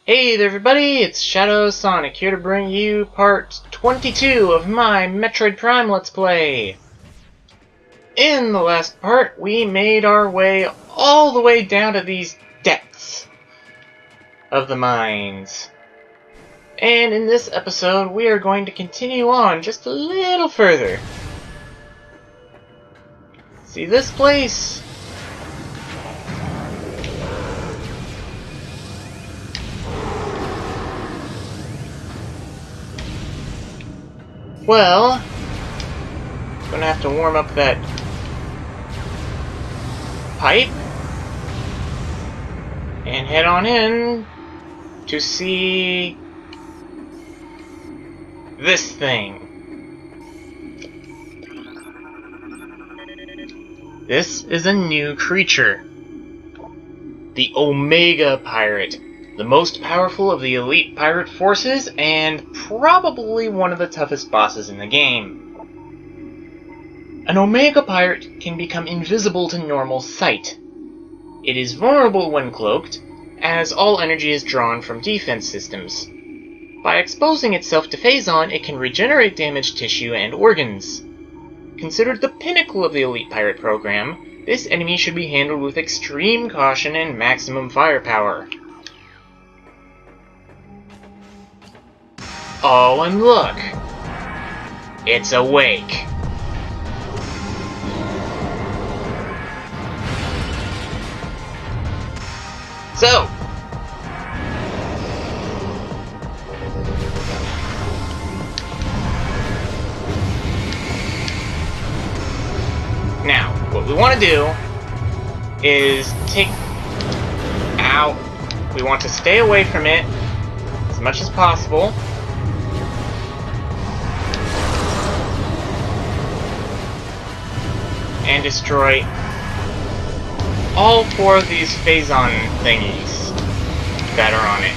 Hey there everybody, it's ShadwSonic here to bring you part 22 of my Metroid Prime Let's Play. In the last part, we made our way all the way down to these depths of the mines. And in this episode, we are going to continue on just a little further. See this place? Well, gonna have to warm up that pipe and head on in to see this thing. This is a new creature. The Omega Pirate. The most powerful of the elite pirate forces, and probably one of the toughest bosses in the game. An Omega Pirate can become invisible to normal sight. It is vulnerable when cloaked, as all energy is drawn from defense systems. By exposing itself to Phazon, it can regenerate damaged tissue and organs. Considered the pinnacle of the elite pirate program, this enemy should be handled with extreme caution and maximum firepower. Oh, and look! It's awake! So! Now, what we want to do is take out... We want to stay away from it as much as possible. And destroy all four of these Phazon thingies that are on it.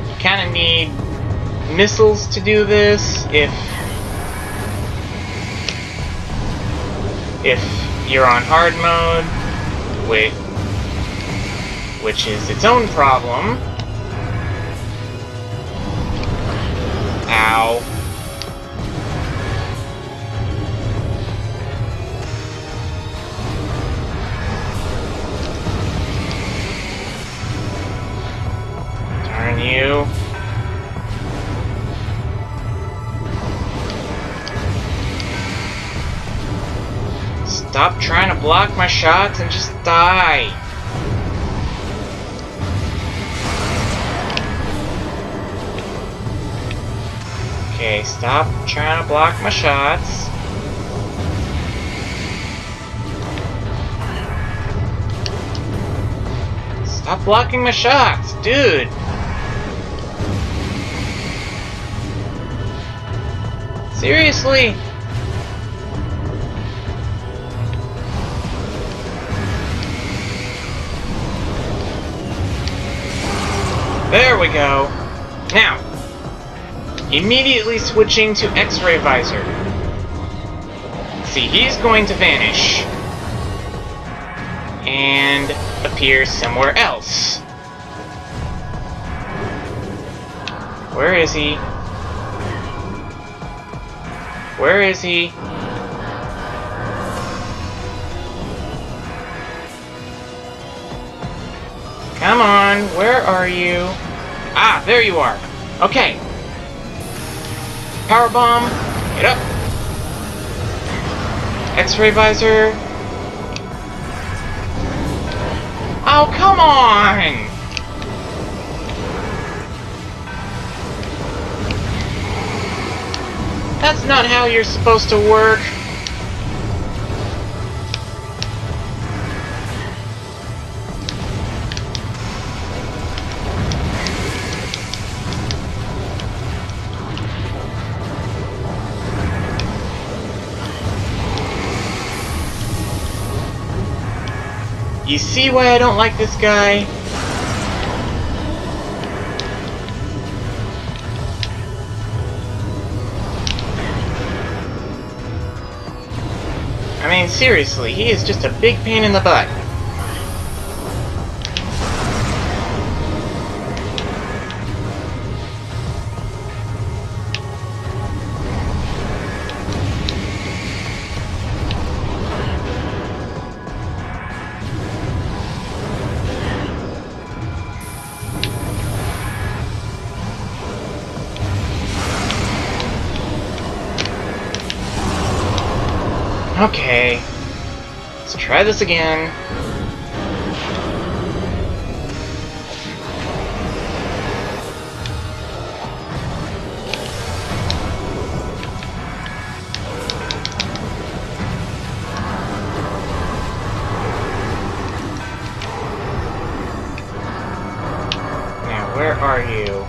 You kind of need missiles to do this if you're on hard mode, which is its own problem. Ow. Darn you. Stop trying to block my shots and just die. Okay, stop trying to block my shots. Stop blocking my shots, dude. Seriously? There we go. Now, immediately switching to X-ray Visor. See, he's going to vanish and appear somewhere else. Where is he? Where is he? Come on, where are you? Ah, there you are. Okay. Power bomb, get up. X-ray visor. Oh, come on! That's not how you're supposed to work. You see why I don't like this guy? mean, seriously, he is just a big pain in the butt. Okay, let's try this again. Now, where are you?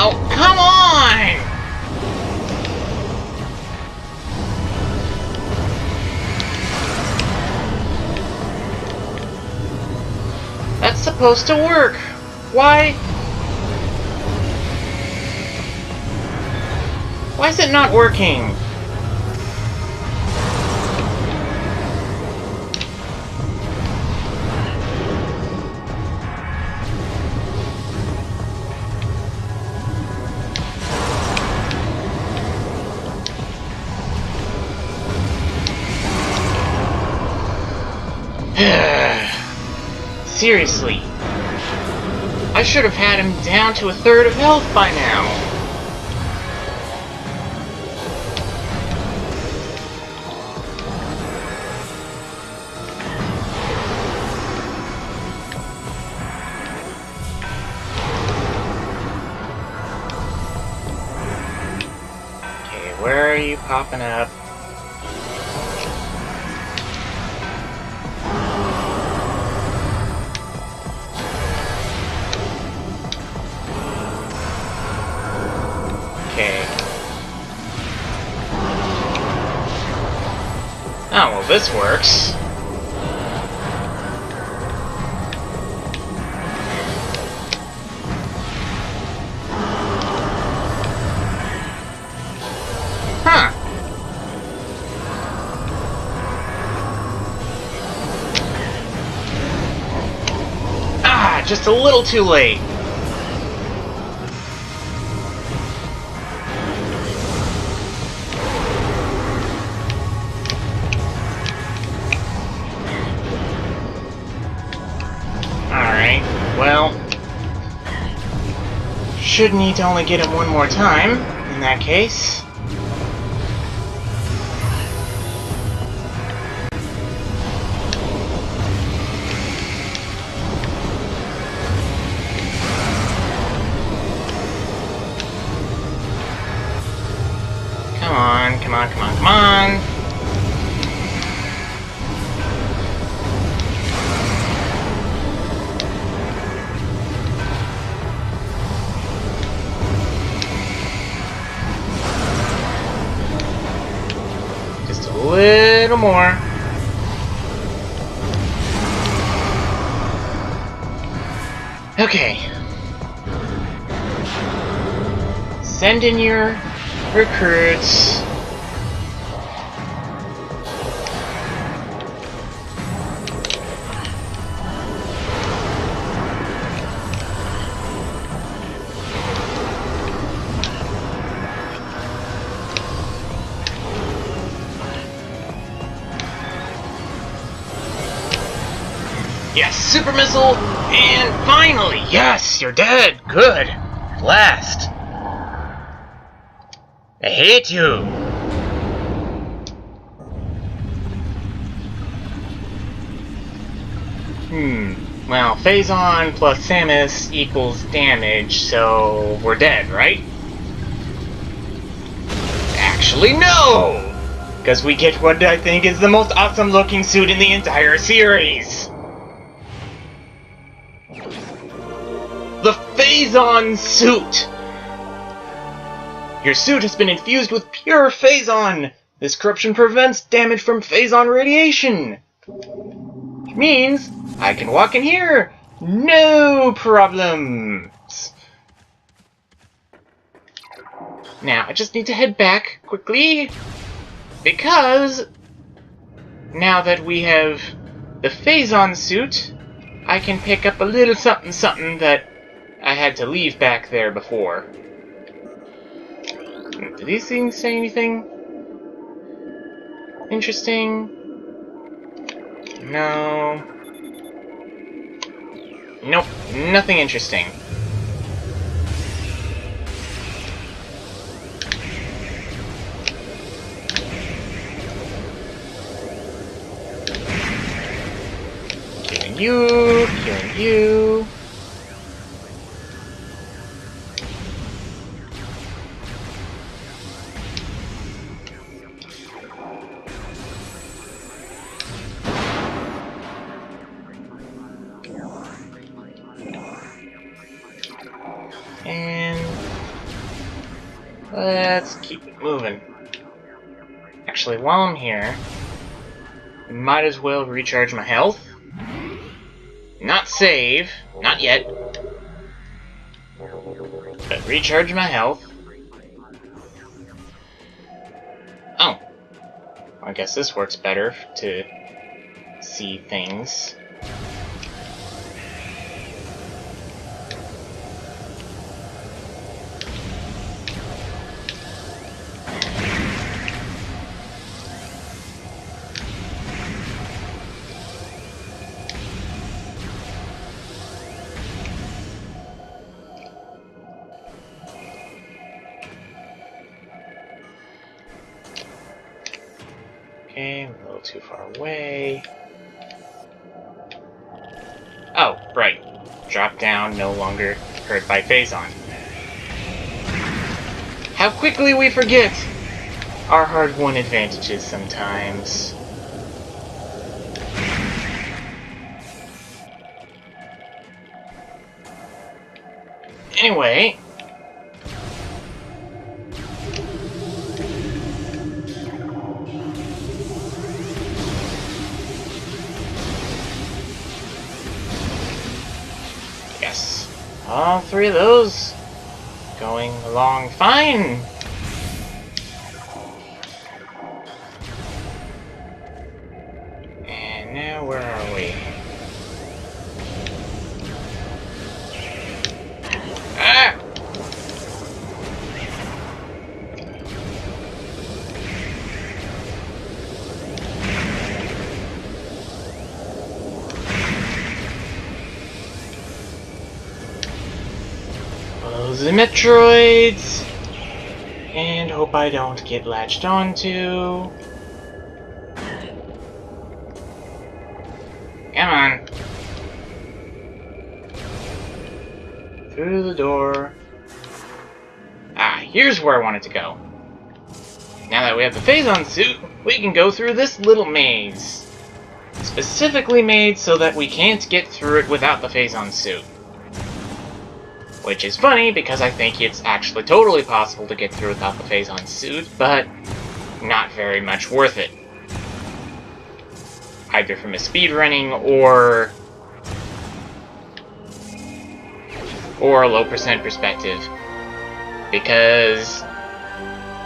Oh, come on! That's supposed to work. Why? Why is it not working? Seriously. I should have had him down to 1/3 of health by now. Okay, where are you popping up? Okay. Oh, well, this works. Huh. Ah, just a little too late. Alright, well, should need to only get him one more time, in that case. Come on, come on, come on, come on! A little more. Okay. Send in your recruits. Yes, super missile, and finally, yes, you're dead. Good. At last. I hate you. Well, Phazon plus Samus equals damage, so we're dead, right? Actually, no! Because we get what I think is the most awesome looking suit in the entire series. The Phazon Suit! Your suit has been infused with pure Phazon! This corruption prevents damage from Phazon radiation! Which means I can walk in here! No problems! Now, I just need to head back quickly, because now that we have the Phazon suit, I can pick up a little something something that I had to leave back there before. Do these things say anything interesting? No. Nope, nothing interesting. Killing you, killing you. And let's keep it moving. Actually, while I'm here, I might as well recharge my health. Not save, not yet. But recharge my health. Oh. I guess this works better to see things. Okay, I'm a little too far away. Oh, right. Drop down, no longer hurt by Phazon. How quickly we forget our hard-won advantages sometimes. Anyway, yes, all three of those going along fine. And now where are we? Ah! Those are Metroids! And hope I don't get latched onto. Come on. Through the door. Ah, here's where I wanted to go. Now that we have the Phazon suit, we can go through this little maze. Specifically made so that we can't get through it without the Phazon suit. Which is funny, because I think it's actually totally possible to get through without the Phazon suit, but not very much worth it. Either from a speedrunning or a low percent perspective. Because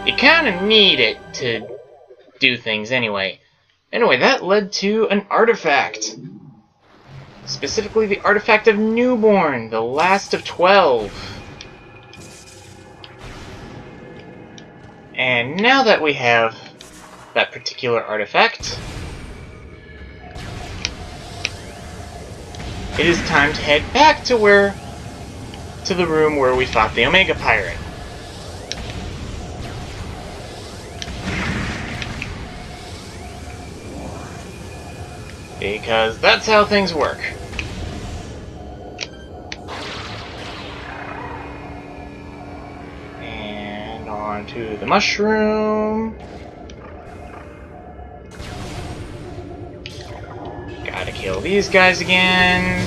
you kinda need it to do things anyway. Anyway, that led to an artifact. Specifically the artifact of Newborn, the last of 12. And now that we have that particular artifact, it is time to head back to the room where we fought the Omega Pirate. Because that's how things work. And on to the mushroom. Gotta kill these guys again.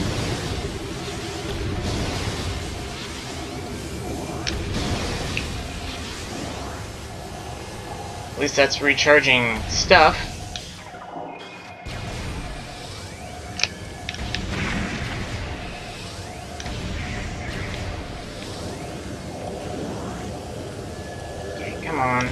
At least that's recharging stuff. Okay, come on.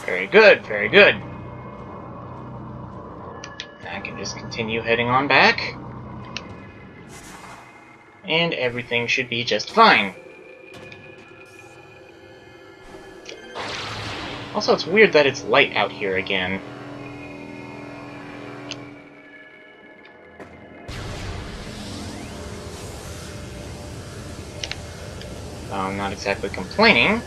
Very good, very good. I can just continue heading on back. And everything should be just fine. Also, it's weird that it's light out here again. I'm not exactly complaining.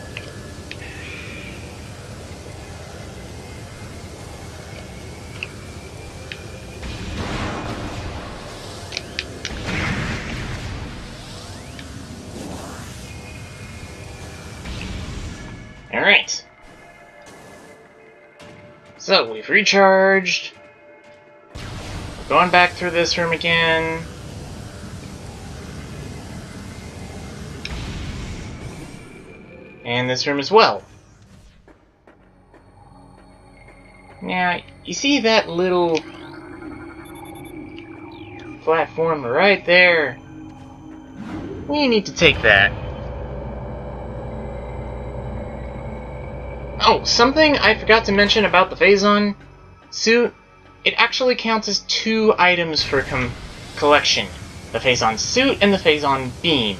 Alright. So, we've recharged. We're going back through this room again. And this room as well. Now, you see that little platform right there? We need to take that. Oh, something I forgot to mention about the Phazon suit. It actually counts as 2 items for collection. The Phazon suit and the Phazon beam.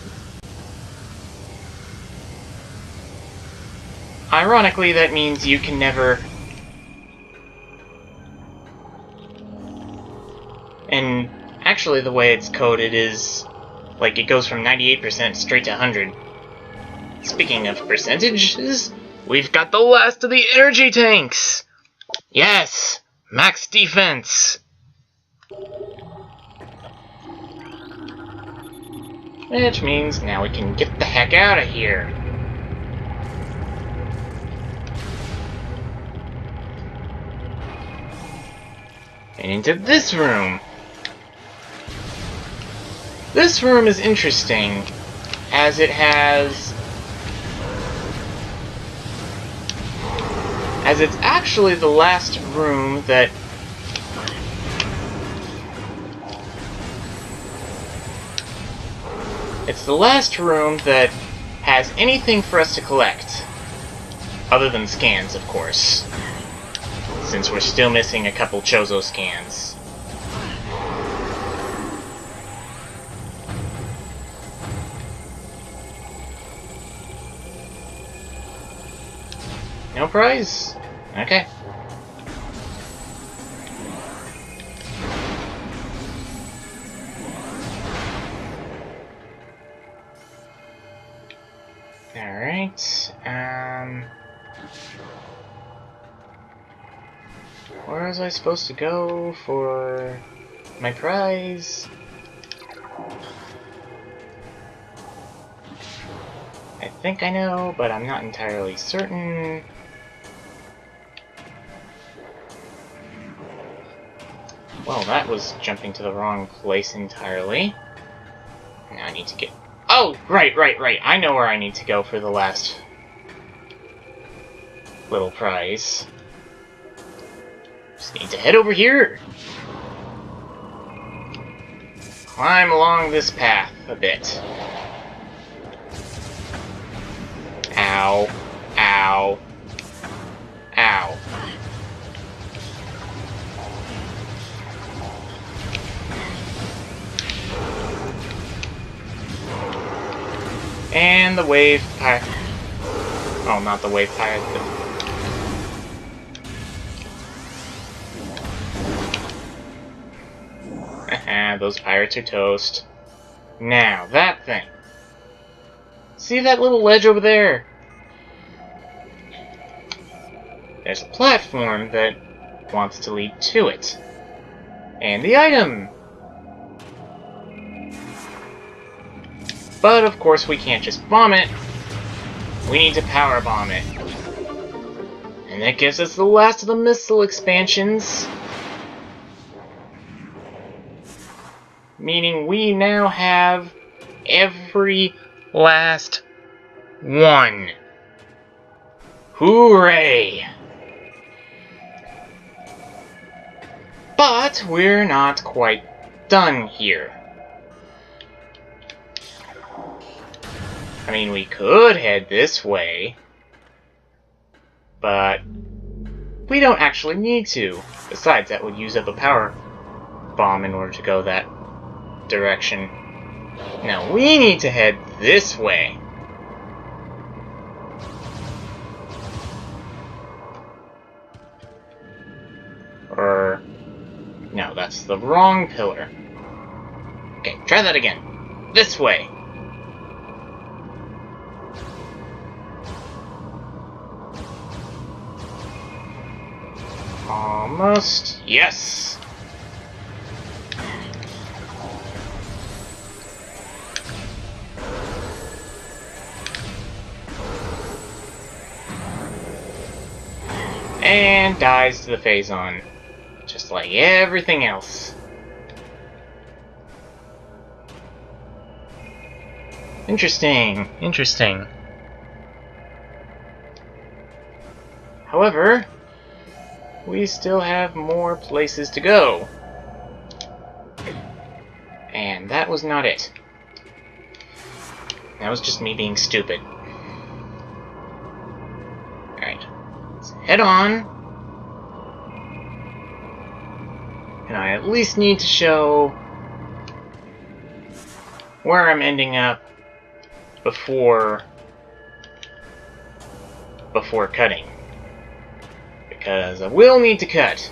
Ironically, that means you can never... And actually the way it's coded is... like, it goes from 98% straight to 100. Speaking of percentages, we've got the last of the energy tanks! Yes! Max defense! Which means now we can get the heck out of here. And into this room. This room is interesting, as it has... as it's actually the last room that... it's the last room that has anything for us to collect. Other than scans, of course. Since we're still missing a couple Chozo scans. No prize? Okay. Alright, where was I supposed to go for my prize? I think I know, but I'm not entirely certain. Well, that was jumping to the wrong place entirely. Now I need to get... oh, right. I know where I need to go for the last little prize. Just need to head over here. Climb along this path a bit. Ow. Ow. Ow. And the wave pirate. Oh, not the wave pirate. Haha, those pirates are toast. Now, that thing. See that little ledge over there? There's a platform that wants to lead to it. And the item! But of course we can't just bomb it, we need to power bomb it. And that gives us the last of the missile expansions. Meaning we now have every last one. Hooray! But we're not quite done here. I mean, we could head this way, but we don't actually need to. Besides, that would use up a power bomb in order to go that direction. Now we need to head this way. Or... no, that's the wrong pillar. Okay, try that again. This way. Almost. Yes! And dies to the Phazon. Just like everything else. Interesting, interesting. However, we still have more places to go. And that was not it. That was just me being stupid. Alright, let's head on. And I at least need to show where I'm ending up before cutting. Because I will need to cut.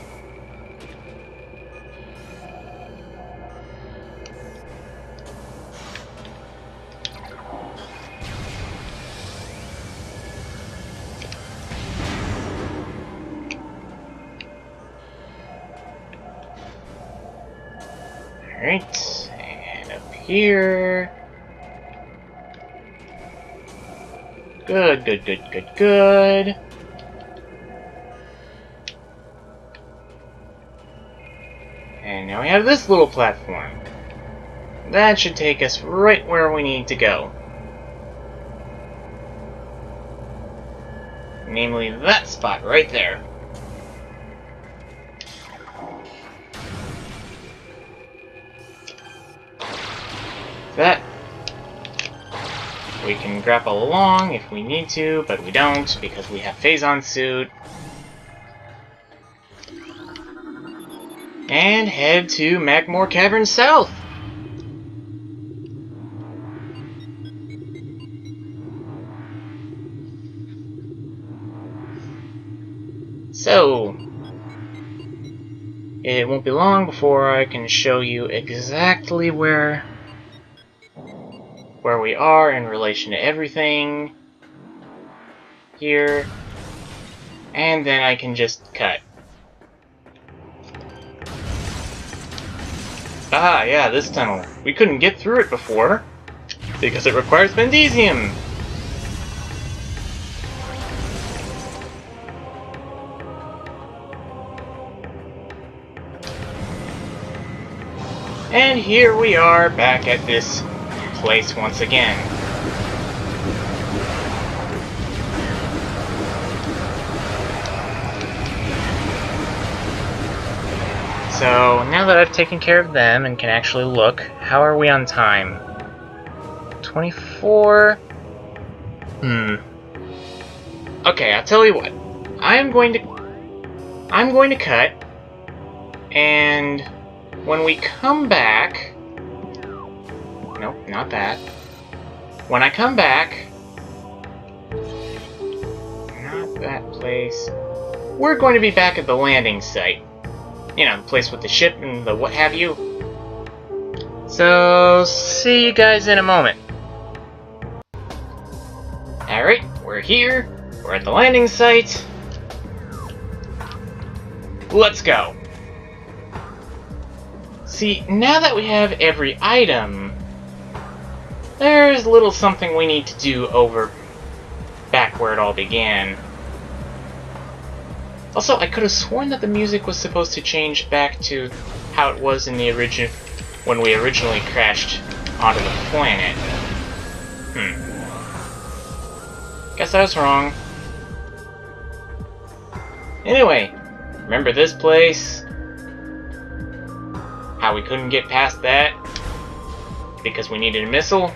Alright, and up here. Good, good, good, good, good. And now we have this little platform. That should take us right where we need to go. Namely, that spot right there. That we can grapple along if we need to, but we don't because we have Phazon Suit. And head to Magmore Cavern South. So, it won't be long before I can show you exactly where we are in relation to everything here, and then I can just cut. Ah, yeah, this tunnel. We couldn't get through it before, because it requires Bendesium! And here we are, back at this place once again. So, now that I've taken care of them and can actually look, how are we on time? 24? Okay, I'll tell you what. I'm going to cut, and when we come back... Nope, not that. When I come back... Not that place. We're going to be back at the landing site. You know, the place with the ship and the what have you. So, see you guys in a moment. Alright, we're here. We're at the landing site. Let's go. See, now that we have every item, there's a little something we need to do over back where it all began. Also, I could have sworn that the music was supposed to change back to how it was in the when we originally crashed onto the planet. Guess I was wrong. Anyway, remember this place? How we couldn't get past that? Because we needed a missile?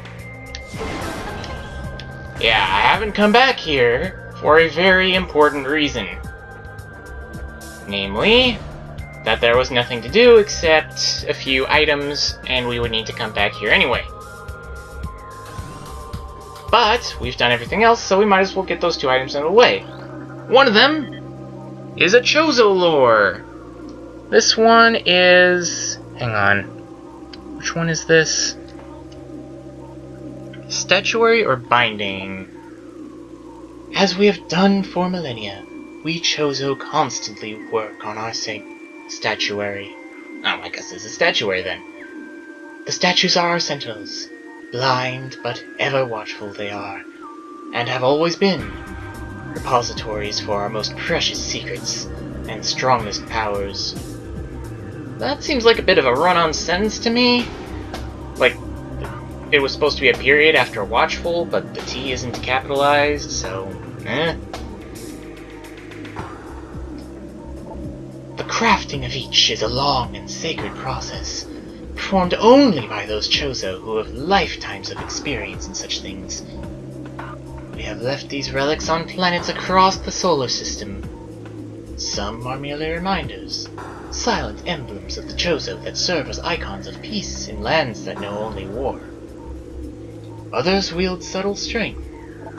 Yeah, I haven't come back here for a very important reason. Namely, that there was nothing to do except a few items, and we would need to come back here anyway. But we've done everything else, so we might as well get those 2 items out of the way. One of them is a Chozo Lore. This one is... hang on. Which one is this? Statuary or binding? As we have done for millennia, we Chozo constantly work on our statuary. Oh, I guess this is statuary then. The statues are our sentinels. Blind, but ever watchful they are, and have always been. Repositories for our most precious secrets and strongest powers. That seems like a bit of a run-on sentence to me. Like, it was supposed to be a period after watchful, but the T isn't capitalized, so... The crafting of each is a long and sacred process, performed only by those Chozo who have lifetimes of experience in such things. We have left these relics on planets across the solar system. Some are merely reminders, silent emblems of the Chozo that serve as icons of peace in lands that know only war. Others wield subtle strength,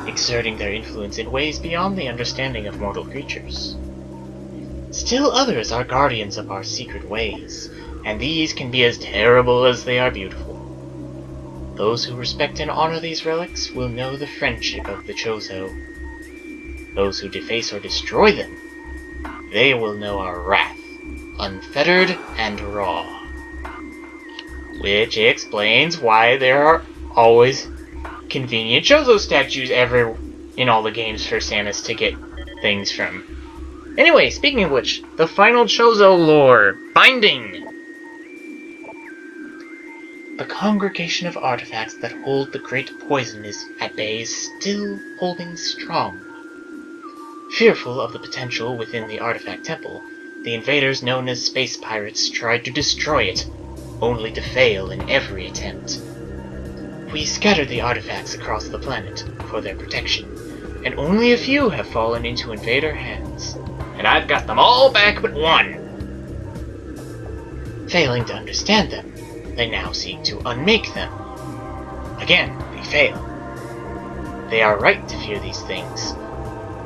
exerting their influence in ways beyond the understanding of mortal creatures. Still others are guardians of our secret ways, and these can be as terrible as they are beautiful. Those who respect and honor these relics will know the friendship of the Chozo. Those who deface or destroy them, they will know our wrath, unfettered and raw. Which explains why there are always convenient Chozo statues in all the games for Samus to get things from. Anyway, speaking of which, the final Chozo Lore, Binding! The congregation of artifacts that hold the great poison at bay is still holding strong. Fearful of the potential within the artifact temple, the invaders known as space pirates tried to destroy it, only to fail in every attempt. We scattered the artifacts across the planet for their protection, and only a few have fallen into invader hands. And I've got them all back but one. Failing to understand them, they now seek to unmake them. Again, they fail. They are right to fear these things.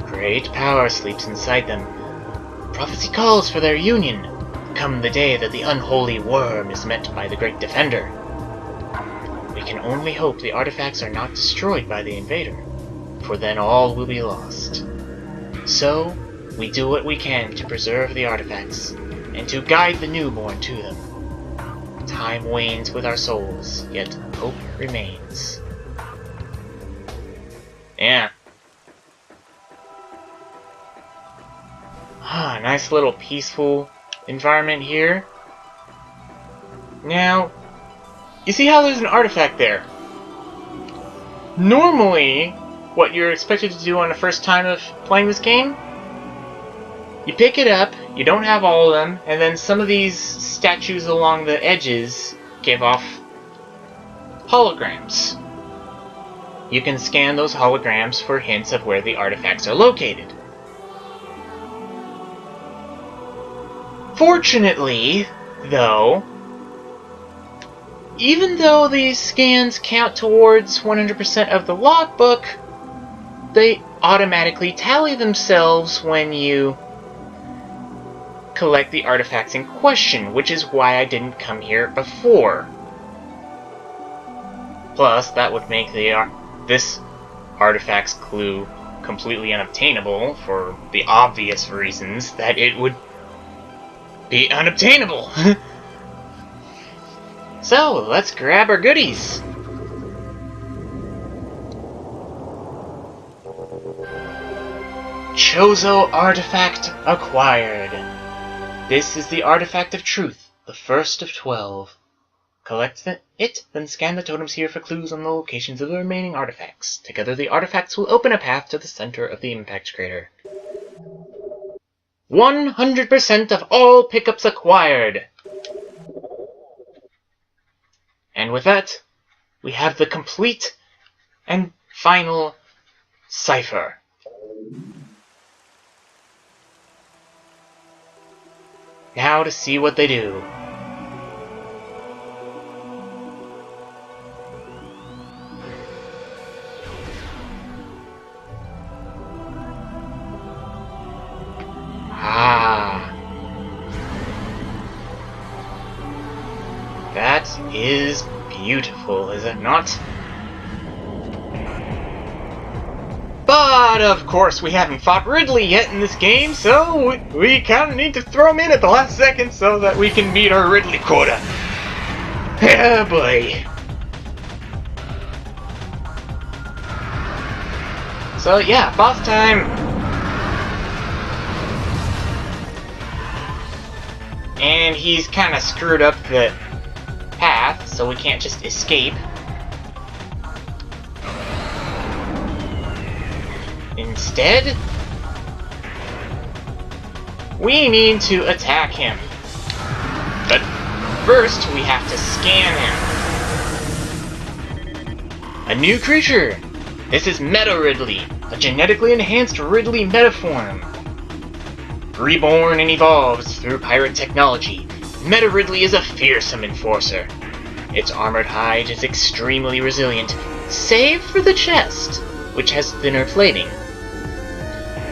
Great power sleeps inside them. Prophecy calls for their union, come the day that the unholy worm is met by the Great Defender. We can only hope the artifacts are not destroyed by the invader, for then all will be lost. So, we do what we can to preserve the artifacts, and to guide the newborn to them. Time wanes with our souls, yet hope remains. Yeah. Nice little peaceful environment here. Now, you see how there's an artifact there? Normally, what you're expected to do on the first time of playing this game, you pick it up, you don't have all of them, and then some of these statues along the edges give off holograms. You can scan those holograms for hints of where the artifacts are located. Fortunately, though, even though these scans count towards 100% of the logbook, they automatically tally themselves when you collect the artifacts in question, which is why I didn't come here before. Plus, that would make this artifact's clue completely unobtainable for the obvious reasons that it would be unobtainable. So, let's grab our goodies. Chozo artifact acquired. This is the artifact of truth, the first of 12. Collect it, then scan the totems here for clues on the locations of the remaining artifacts. Together the artifacts will open a path to the center of the impact crater. 100% of all pickups acquired! And with that, we have the complete and final cipher. Now to see what they do. That is beautiful, is it not? But, of course, we haven't fought Ridley yet in this game, so we kind of need to throw him in at the last second so that we can meet our Ridley quota. Oh boy. So, yeah, boss time. And he's kind of screwed up the path, so we can't just escape. Instead, we need to attack him. But first, we have to scan him. A new creature! This is Meta Ridley, a genetically enhanced Ridley metaform. Reborn and evolves through pirate technology, Meta Ridley is a fearsome enforcer. Its armored hide is extremely resilient, save for the chest, which has thinner plating.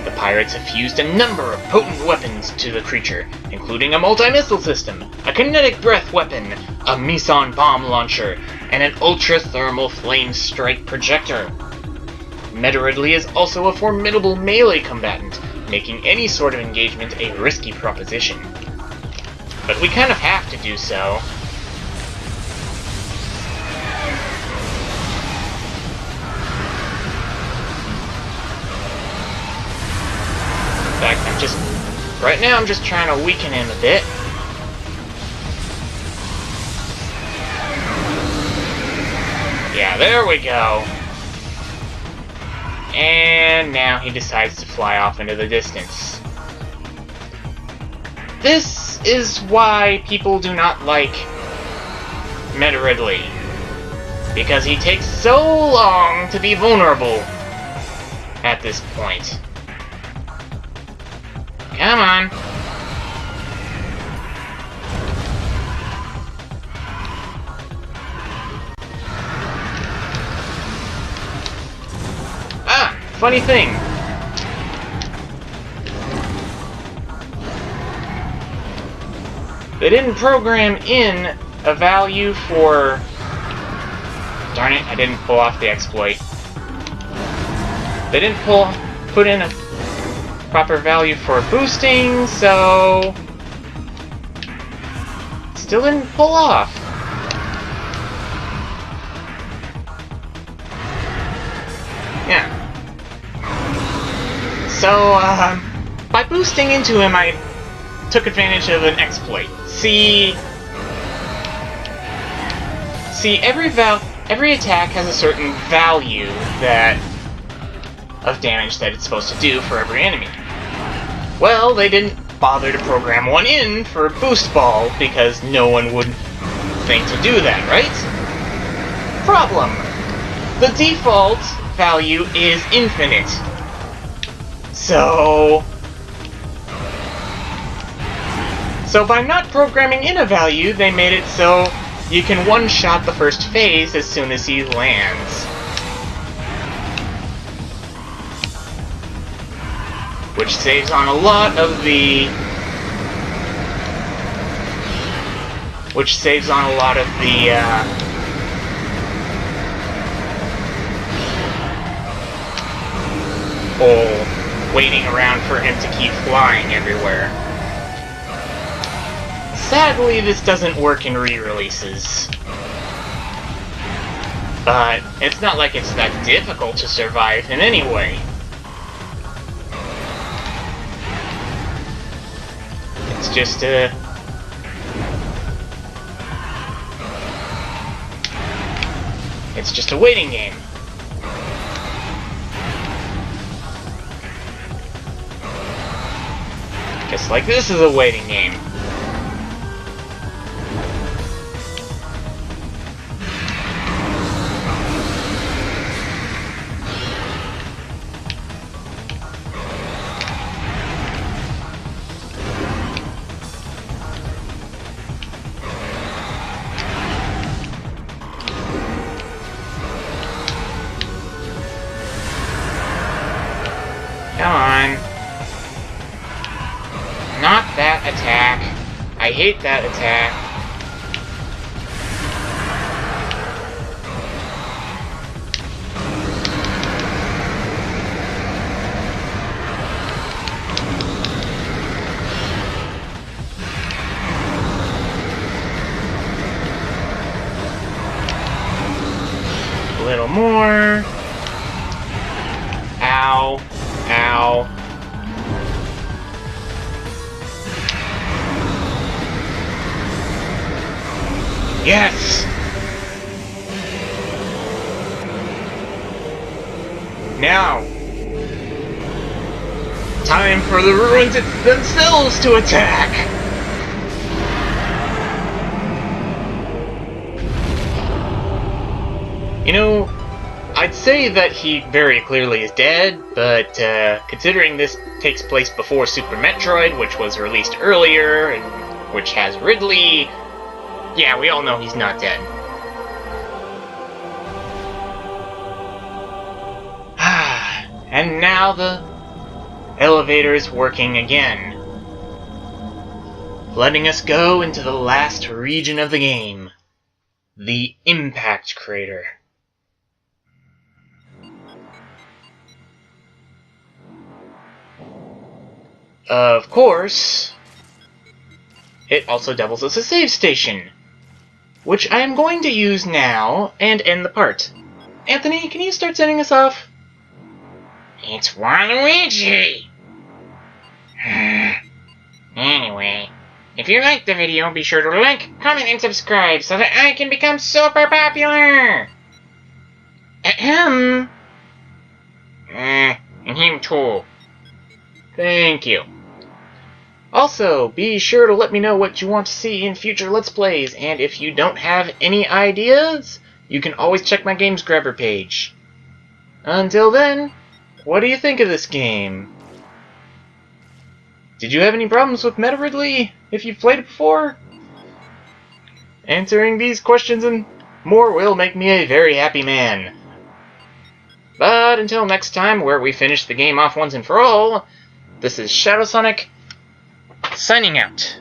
The pirates have fused a number of potent weapons to the creature, including a multi-missile system, a kinetic breath weapon, a meson bomb launcher, and an ultra-thermal flame strike projector. Meta Ridley is also a formidable melee combatant, making any sort of engagement a risky proposition. But we kind of have to do so. In fact, right now I'm just trying to weaken him a bit. Yeah, there we go. And now he decides to fly off into the distance. This is why people do not like Meta Ridley. Because he takes so long to be vulnerable at this point. Come on. Ah, funny thing. They didn't program in a value for... Darn it, I didn't pull off the exploit. They didn't put in a proper value for boosting, so... Still didn't pull off. Yeah. So, by boosting into him, I took advantage of an exploit. See, every attack has a certain value of damage that it's supposed to do for every enemy. Well, they didn't bother to program one in for Boost Ball because no one would think to do that, right? Problem. The default value is infinite. So by not programming in a value, they made it so you can one-shot the first phase as soon as he lands. Which saves on a lot of the... waiting around for him to keep flying everywhere. Sadly, this doesn't work in re-releases. But it's not like it's that difficult to survive him anyway. just it's just a waiting game. Just like this is a waiting game. Come on. Not that attack. I hate that attack. A little more. Ow. Ow. Yes! Now, time for the ruins themselves to attack! You know, I'd say that he very clearly is dead, but considering this takes place before Super Metroid, which was released earlier, and which has Ridley, yeah, we all know he's not dead. And now the elevator is working again, letting us go into the last region of the game, the Impact Crater. Of course, it also doubles as a save station, which I am going to use now and end the part. Anthony, can you start sending us off? It's Waluigi! Anyway, if you liked the video, be sure to like, comment, and subscribe so that I can become super popular! Ahem! And him too. Thank you. Also, be sure to let me know what you want to see in future Let's Plays, and if you don't have any ideas, you can always check my Games Grabber page. Until then, what do you think of this game? Did you have any problems with Meta Ridley if you've played it before? Answering these questions and more will make me a very happy man. But until next time, where we finish the game off once and for all, this is ShadwSonic, signing out.